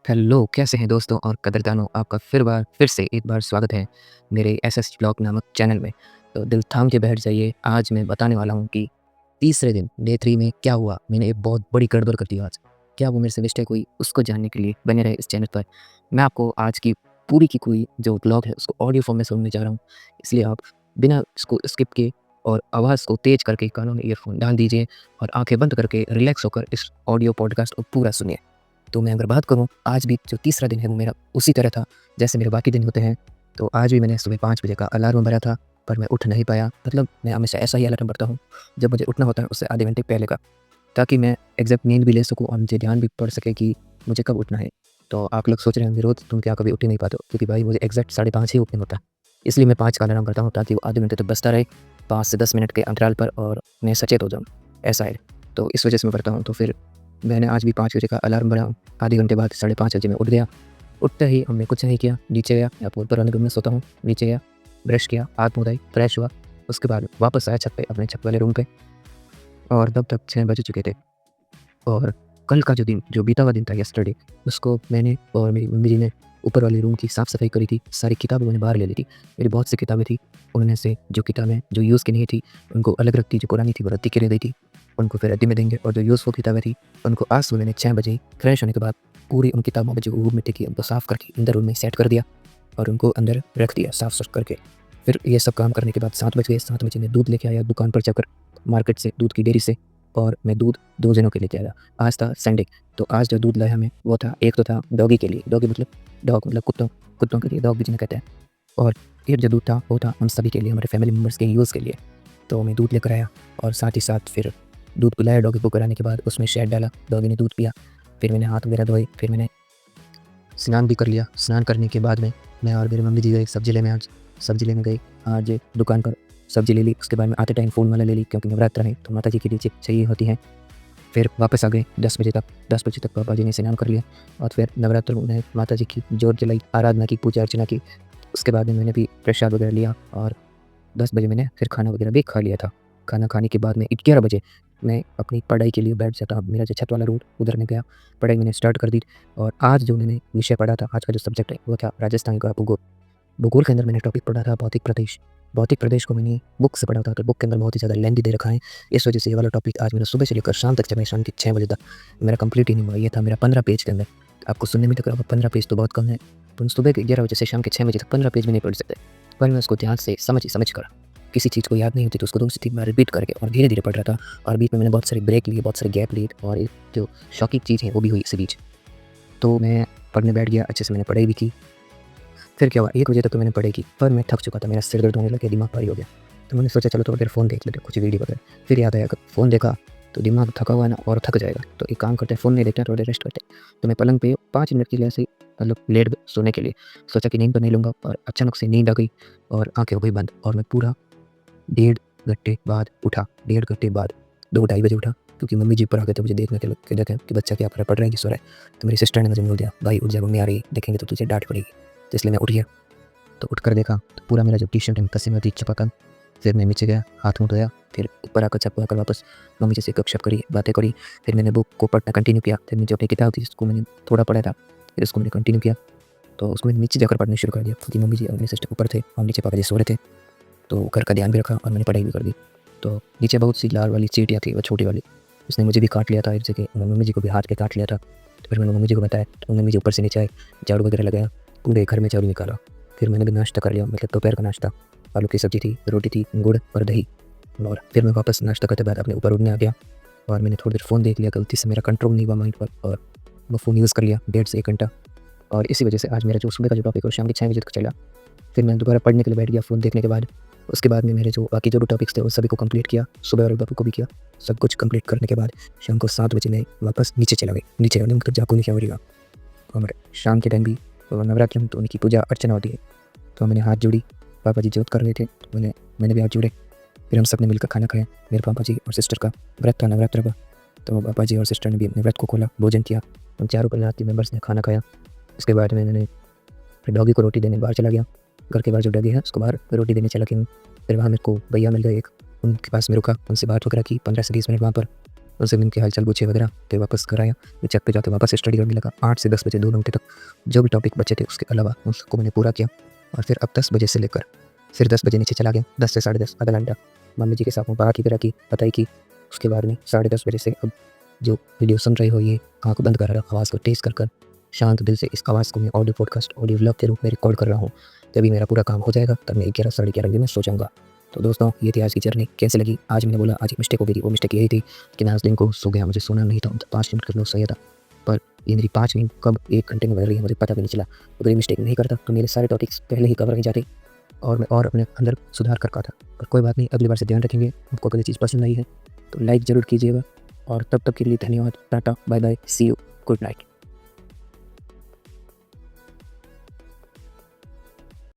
Hello, कैसे हैं दोस्तों और कदरदानों? आपका फिर से एक बार स्वागत है मेरे एसएस व्लॉग नामक चैनल में। तो दिल थाम के बैठ जाइए, आज मैं बताने वाला हूँ कि तीसरे दिन डे 3 में क्या हुआ। मैंने एक बहुत बड़ी गड़बड़ कर दी आज। क्या वो मेरे से मिस्टेक हुई, उसको जानने के लिए बने रहे इस चैनल पर। मैं आपको आज की पूरी की पूरी जो व्लॉग है उसको ऑडियो फॉर्म में सुनाने जा रहा हूँ। इसलिए आप बिना इसको स्किप किए और आवाज़ को तेज़ करके कानों में ईयरफ़ोन डाल दीजिए और आँखें बंद करके रिलैक्स होकर इस ऑडियो पॉडकास्ट को पूरा सुनिए। तो मैं अगर बात करूँ, आज भी जो तीसरा दिन है वो मेरा उसी तरह था जैसे मेरे बाकी दिन होते हैं। तो आज भी मैंने सुबह 5 बजे का अलार्म भरा था, पर मैं उठ नहीं पाया। मतलब मैं हमेशा ऐसा ही अलार्म भरता हूँ जब मुझे उठना होता है उससे आधे घंटे पहले का, ताकि मैं एग्ज़ैक्ट नींद भी ले सकूँ और मुझे ध्यान भी पड़ सके कि मुझे कब उठना है। तो आप लोग सोच रहे होंगे, रोज़ तुम क्या कभी उठ ही नहीं पाते हो? क्योंकि भाई मुझे एग्ज़ैक्ट 5:30 ही उठना होता है। इसलिए मैं 5 का अलार्म करता हूँ ताकि वो आधे घंटे तक बजता रहे, 5 से 10 मिनट के अंतराल पर, और मैं सचेत हो जाऊँ, ऐसा है। तो इस वजह से मैं करता हूँ। तो फिर मैंने आज भी 5 बजे का अलार्म भरा। आधे घंटे बाद 5:30 बजे मैं उठ गया। उठते ही हमने कुछ नहीं किया, नीचे गया, मैं ऊपर वाले रूम में सोता हूँ, नीचे गया, ब्रश किया, हाथ मुँह धोए, फ्रेश हुआ। उसके बाद वापस आया छत पे, अपने छत वाले रूम पे, और तब तक 6 बज चुके थे। और कल का जो बीता हुआ दिन था यस्टरडे, उसको मैंने और मेरी मम्मी जी ने ऊपर वाले रूम की साफ़-सफ़ाई करी थी। सारी किताबें उन्होंने बाहर ले ली थी। मेरी बहुत सी किताबें थी, उनमें से जो किताबें जो यूज़ की नहीं थी, उनको अलग रख दी। जो पुरानी थी वो रद्दी के लिए दी थी, उनको फिर रद्दी में देंगे। और जो यूज़फुल किताबें थी, उनको आज सुबह मैंने 6 बजे फ्रेश होने के बाद पूरी उन किताबों में जो धूल मिट्टी थी उनको साफ़ करके अंदर रूम में सेट कर दिया और उनको अंदर रख दिया साफ़ करके। फिर ये सब काम करने के बाद 7 बज गए। 7 बजे मैं दूध लेके आया दुकान पर जाकर, मार्केट से, दूध की डेयरी से, और मैं दूध 2 जनों के लिए आया। आज था संडे, तो आज जो दूध लाया हमें वो था, एक तो था डॉगी के लिए, डॉग मतलब कुत्तों कुत्तों के लिए डॉग भी जिन्हें कहते हैं, और एक जो दूध था वो था हम सभी के लिए, हमारे फैमिली मेम्बर्स के यूज़ के लिए। तो मैं दूध लेकर आया और साथ ही साथ फिर दूध पिलाया डॉगी को। कराने के बाद उसमें शहद डाला, डॉगी ने दूध पिया। फिर मैंने हाथ वगैरह धोए, फिर मैंने स्नान भी कर लिया। स्नान करने के बाद में मैं और मेरी मम्मी जी गए सब्ज़ी लेने। आज सब्ज़ी लेने गए, आज दुकान पर सब्ज़ी ले ली। उसके बाद में आते टाइम फूल माला ले ली, क्योंकि नवरात्र है तो माता जी के लिए चाहिए होती हैं। फिर वापस आ गए 10 बजे तक। 10 बजे तक पापा जी ने स्नान कर लिया और फिर नवरात्र में माता जी की जोत जलाई, आराधना की, पूजा अर्चना की। उसके बाद में मैंने भी प्रसाद वगैरह लिया और 10 बजे मैंने फिर खाना वगैरह भी खा लिया था। खाना खाने के बाद में 11 बजे मैं अपनी पढ़ाई के लिए बैठ जाता। मेरा जो छत वाला रूम, उधर मैं गया, पढ़ाई मैंने स्टार्ट कर दी। और आज जो मैंने विषय पढ़ा था, आज का जो सब्जेक्ट है वो था राजस्थान का भूगोल। भूगोल के अंदर मैंने टॉपिक पढ़ा था भौतिक प्रदेश। भौतिक प्रदेश को मैंने बुक से पढ़ा था, तो बुक के अंदर बहुत ही ज़्यादा लेंथी दे रखा है। इस वजह से ये वाला टॉपिक आज मेरा सुबह से लेकर शाम तक चला, शाम के 6 बजे तक मेरा कंप्लीट ही नहीं हुआ। ये था मेरा 15 पेज के अंदर। आपको सुनने में तो लग रहा होगा 15 पेज तो बहुत कम है, तो सुबह के 11 बजे से शाम के 6 बजे तक 15 पेज भी नहीं पढ़ सकते। पर मैं उसको ध्यान से समझ कर, किसी चीज़ को याद नहीं होती तो उसको 2 से 3 बार रिपीट करके और धीरे-धीरे पढ़ रहा था। और बीच में मैंने बहुत सारे ब्रेक लिए, बहुत सारे गैप लिए, और एक जो शॉकिंग चीज़ है वो भी हुई इसी बीच। तो मैं पढ़ने बैठ गया, अच्छे से मैंने पढ़ाई भी की। फिर क्या हुआ, 1 बजे तक तो मैंने पढ़ाई की, पर मैं थक चुका था, मेरा सिर दर्द होने लग गया, दिमाग भारी हो गया। तो मैंने सोचा चलो थोड़ी देर फ़ोन देख लेते हैं, कुछ वीडियो वगैरह। फिर याद आया, अगर फ़ोन देखा तो दिमाग थका हुआ है ना, और थक जाएगा। तो एक काम करते हैं, फ़ोन नहीं देखते हैं, थोड़ी देर रेस्ट करते हैं। तो मैं पलंग पे 5 मिनट के लिए ऐसे ही मतलब लेट गया सोने के लिए। सोचा कि नींद तो नहीं लूँगा, पर अचानक से नींद आ गई और आँखें हो गई बंद, और मैं पूरा डेढ़ घंटे बाद उठा। डेढ़ घंटे बाद 2 ढाई बजे उठा, क्योंकि मम्मी जी ऊपर आ गए थे मुझे देखने के लिए कि देखें कि बच्चा क्या कर रहा है, पढ़ रहा है कि सो रहा है। तो मेरी सिस्टर ने मुझे बोल दिया, भाई उठ जा, मम्मी आ रही है, देखेंगे तो तुझे डाँट पड़ेगी। तो इसलिए मैं उठ गया। तो उठकर देखा तो पूरा मेरा जो टी-शर्ट है पसीने में थी, चपाकन। फिर मैं नीचे गया, हाथ मुँह धोया, फिर ऊपर आकर छत पर आकर वापस मम्मी जी से गपशप करी, बातें करी। फिर मैंने बुक को पढ़ना कंटिन्यू किया। फिर जो अपनी किताब थी जिसको मैंने थोड़ा पढ़ा था, फिर उसको मैंने कंटिन्यू किया। तो उसको मैंने नीचे जाकर पढ़ना शुरू कर दिया, क्योंकि मम्मी जी और मेरी सिस्टर ऊपर थे और नीचे पापा जी सो रहे थे। तो घर का ध्यान भी रखा और मैंने पढ़ाई भी कर दी। तो नीचे बहुत सी लाल वाली चींटियाँ थी, वो छोटी वाली, उसने मुझे भी काट लिया था एक जगह, और मम्मी जी को भी हाथ पे काट लिया था। तो फिर मैंने मम्मी जी को बताया, तो मम्मी जी ऊपर से नीचे आए, झाड़ू वगैरह लगाया, पूरे घर में झाड़ू निकाला। फिर मैंने भी नाश्ता कर लिया, मतलब दोपहर का नाश्ता। आलू की सब्ज़ी थी, रोटी थी, गुड़ और दही। और फिर मैं वापस नाश्ता करते बाद अपने ऊपर उड़ने आ गया, और मैंने थोड़ी देर फ़ोन देख लिया। गलती से मेरा कंट्रोल नहीं हुआ माइंड पर, और वो फ़ोन यूज़ कर लिया 1.5 से 1 घंटा। और इसी वजह से आज मेरा जो सुबह का जो टॉपिक है वो शाम के 6 बजे तक चला। फिर मैं दोबारा पढ़ने के लिए बैठ गया फ़ोन देखने के बाद। उसके बाद में मेरे जो बाकी जो टॉपिक्स थे वो सभी को कंप्लीट किया, सुबह वाले टॉपिक को भी किया। सब कुछ कंप्लीट करने के बाद शाम को 7 बजे मैं वापस नीचे चला गया। नीचे मतलब जाको नहीं क्या, और शाम के टाइम भी नवरात्र में तो उनकी पूजा अर्चना होती है। तो मैंने हाथ जोड़ी, पापा जी जोत कर रहे थे, तो मैंने भी हाथ जोड़े। फिर हम सब ने मिलकर खाना खाया। मेरे पापा जी और सिस्टर का व्रत था नवरात्र का, तो पापा जी और सिस्टर ने भी अपने व्रत को खोला, भोजन किया। हम चारों परिवार मेंबर्स ने खाना खाया। उसके बाद में मैंने फिर डॉगी को रोटी देने बाहर चला गया। घर के बाहर जो डॉगी है उसको बाहर रोटी देने चला गया हूँ। फिर वहाँ मेरे को भैया मिल गए एक, उनके पास मैं रुका, उनसे बात वगैरह की 15 से 20 मिनट वहाँ पर। उनसे दिन के हालचाल पूछे वगैरह, फिर वापस घर आया। मैं छत पे जाके वापस स्टडी करने लगा। 8 से 10 बजे 2 घंटे तक जो भी टॉपिक बचे थे उसके अलावा उसको मैंने पूरा किया। और फिर अब 10 बजे से लेकर फिर 10 बजे नीचे चला गया। 10 से साढ़े 10 आधा घंटा मम्मी जी के साथ बात वगैरह की, पढ़ाई की। उसके बाद में साढ़े 10 बजे से अब जो वीडियो सुन रहे हो ये आँख बंद कर आवाज़ को तेज़ कर शांत दिल से इस आवाज़ को मैं ऑडियो पॉडकास्ट ऑडियो व्लॉग के रूप में रिकॉर्ड कर रहा हूँ। जब मेरा पूरा काम हो जाएगा तब मैं 11 साढ़े 11 बजे में सो जाऊँगा। तो दोस्तों ये थी आज की जर्नी। कैसे लगी? आज मैंने बोला आज एक मिस्टेक हो गई थी। वो मिस्टेक यही थी कि मैं आज दिन को सो गया, मुझे सोना नहीं था। 5 मिनट का सोया था, पर ये मेरी 5 मिनट कब 1 घंटे में बदल रही है मुझे पता भी नहीं चला। अगर ये मिस्टेक नहीं करता तो मेरे सारे टॉपिक्स पहले ही कवर हो जाते और मैं और अपने अंदर सुधार कर पाता। पर कोई बात नहीं, अगली बार से ध्यान रखेंगे। आपको अगर ये चीज़ पसंद आई है तो लाइक ज़रूर कीजिएगा। और तब तक के लिए धन्यवाद। Tata bye bye, see you, good night.